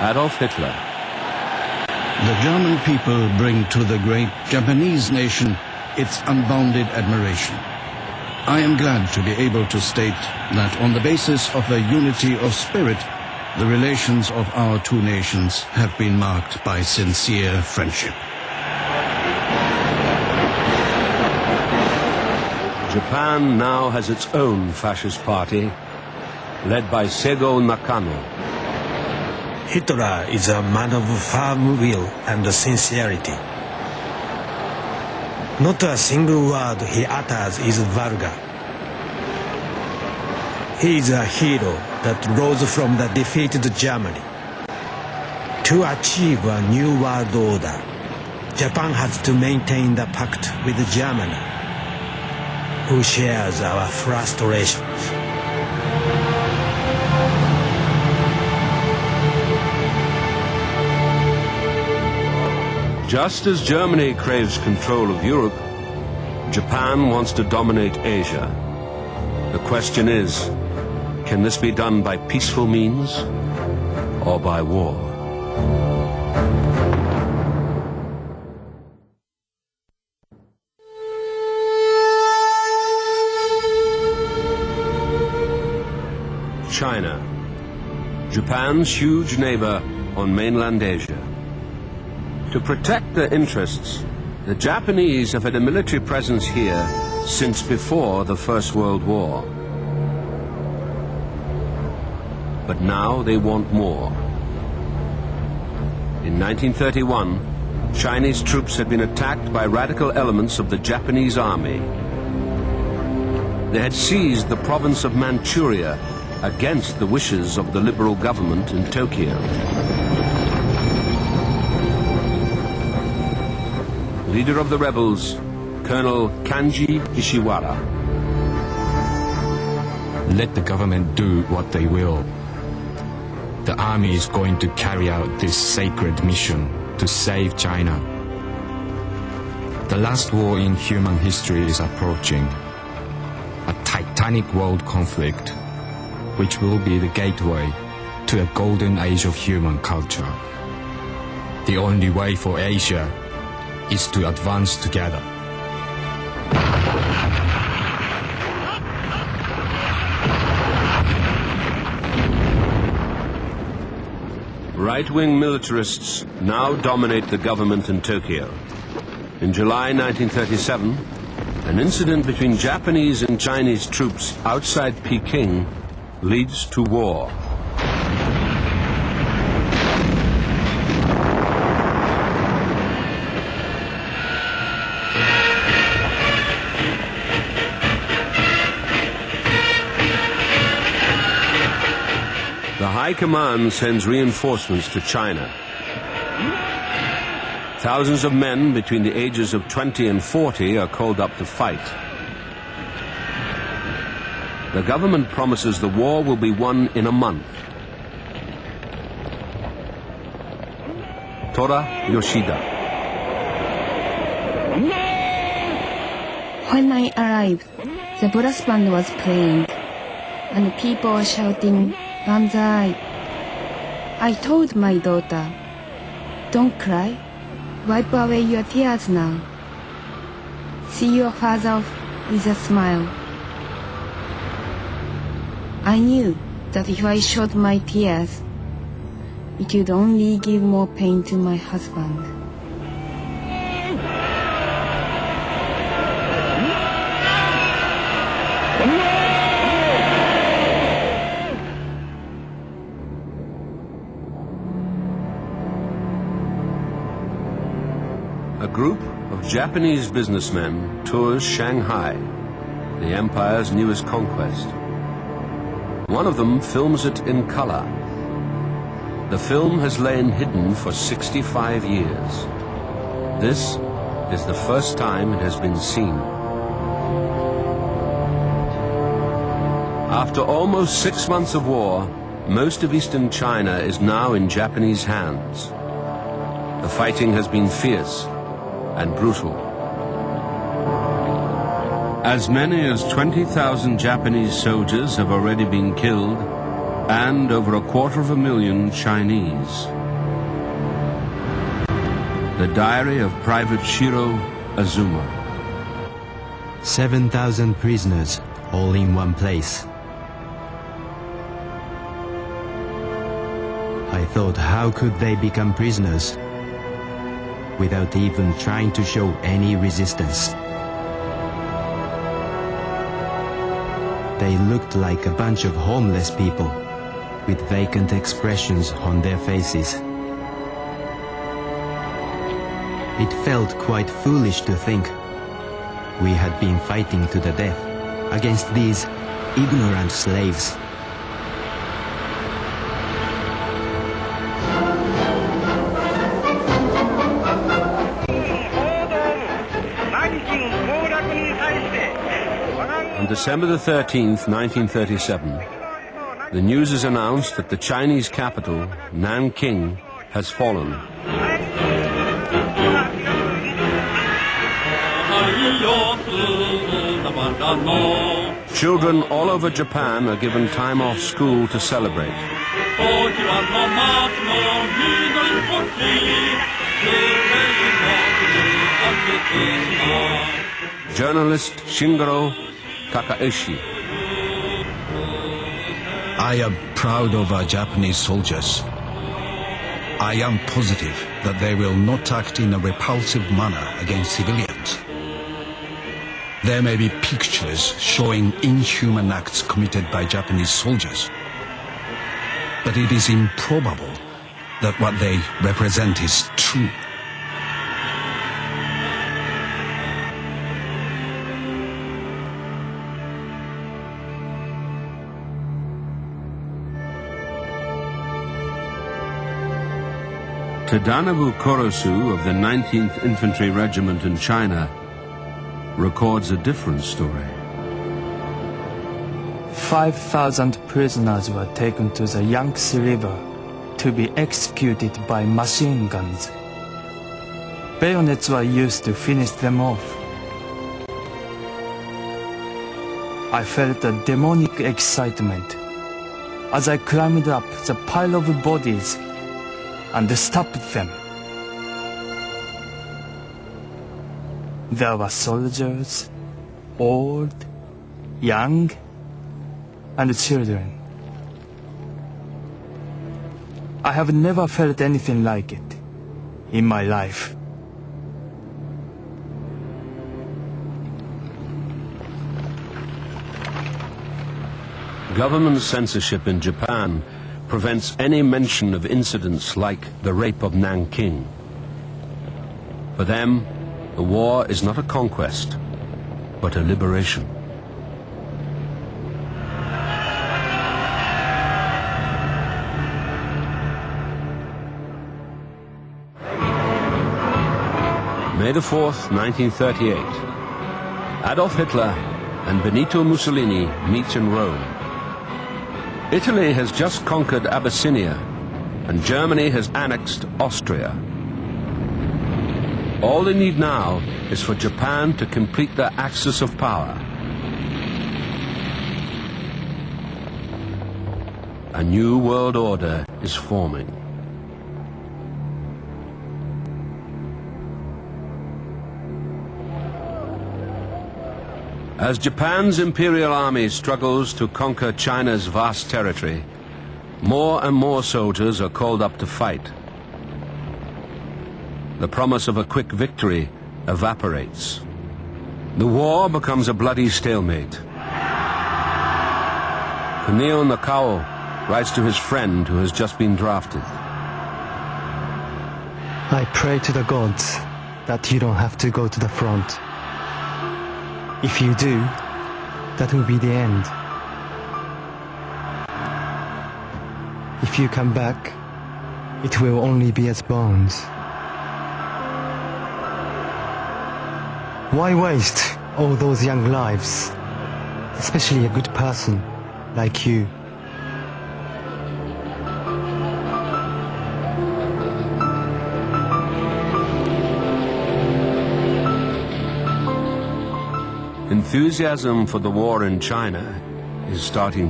Adolf Hitler. The German people bring to the great Japanese nation its unbounded admiration. I am glad to be able to state that on the basis of a unity of spirit, the relations of our two nations have been marked by sincere friendship. Japan now has its own fascist party, led by Seigo Nakano. Hitler is a man of firm will and sincerity. Not a single word he utters is vulgar. He is a hero that rose from the defeated Germany. To achieve a new world order, Japan has to maintain the pact with Germany, who shares our frustrations. Just as Germany craves control of Europe, Japan wants to dominate Asia. The question is, can this be done by peaceful means or by war? China, Japan's huge neighbor on mainland Asia. To protect their interests, the Japanese have had a military presence here since before the First World War. But now they want more. In 1931, Chinese troops had been attacked by radical elements of the Japanese army. They had seized the province of Manchuria against the wishes of the liberal government in Tokyo. Leader of the rebels, Colonel Kanji Ishiwara. Let the government do what they will. The army is going to carry out this sacred mission to save China. The last war in human history is approaching. A titanic world conflict, which will be the gateway to a golden age of human culture. The only way for Asia is to advance together. Right-wing militarists now dominate the government in Tokyo. In July 1937, an incident between Japanese and Chinese troops outside Peking leads to war. The High Command sends reinforcements to China. Thousands of men between the ages of 20 and 40 are called up to fight. The government promises the war will be won in a month. Tora Yoshida. When I arrived, the brass band was playing, and people were shouting, "Banzai!" I told my daughter, "Don't cry. Wipe away your tears now. See your father with a smile." I knew that if I shed my tears, it would only give more pain to my husband. A group of Japanese businessmen tours Shanghai, the empire's newest conquest. One of them films it in color. The film has lain hidden for 65 years. This is the first time it has been seen. After almost 6 months of war, most of eastern China is now in Japanese hands. The fighting has been fierce and brutal. As many as 20,000 Japanese soldiers have already been killed, and over 250,000 Chinese. The Diary of Private Shiro Azuma. 7,000 prisoners, all in one place. I thought, how could they become prisoners without even trying to show any resistance? They looked like a bunch of homeless people with vacant expressions on their faces. It felt quite foolish to think we had been fighting to the death against these ignorant slaves. On December the 13th, 1937, the news is announced that the Chinese capital, Nanking, has fallen. Children all over Japan are given time off school to celebrate. Journalist Shingaro Takaishi. I am proud of our Japanese soldiers. I am positive that they will not act in a repulsive manner against civilians. There may be pictures showing inhuman acts committed by Japanese soldiers, but it is improbable that what they represent is true. Tadanobu Korosu of the 19th Infantry Regiment in China records a different story. 5,000 prisoners were taken to the Yangtze River to be executed by machine guns. Bayonets were used to finish them off. I felt a demonic excitement as I climbed up the pile of bodies and stopped them. There were soldiers, old, young, and children. I have never felt anything like it in my life. Government censorship in Japan prevents any mention of incidents like the rape of Nanking. For them, the war is not a conquest, but a liberation. May the 4th, 1938. Adolf Hitler and Benito Mussolini meet in Rome. Italy has just conquered Abyssinia, and Germany has annexed Austria. All they need now is for Japan to complete their axis of power. A new world order is forming. As Japan's imperial army struggles to conquer China's vast territory, more and more soldiers are called up to fight. The promise of a quick victory evaporates. The war becomes a bloody stalemate. Kunio Nakao writes to his friend who has just been drafted. I pray to the gods that you don't have to go to the front. If you do, that will be the end. If you come back, it will only be as bones. Why waste all those young lives, especially a good person like you? Enthusiasm for the war in China is starting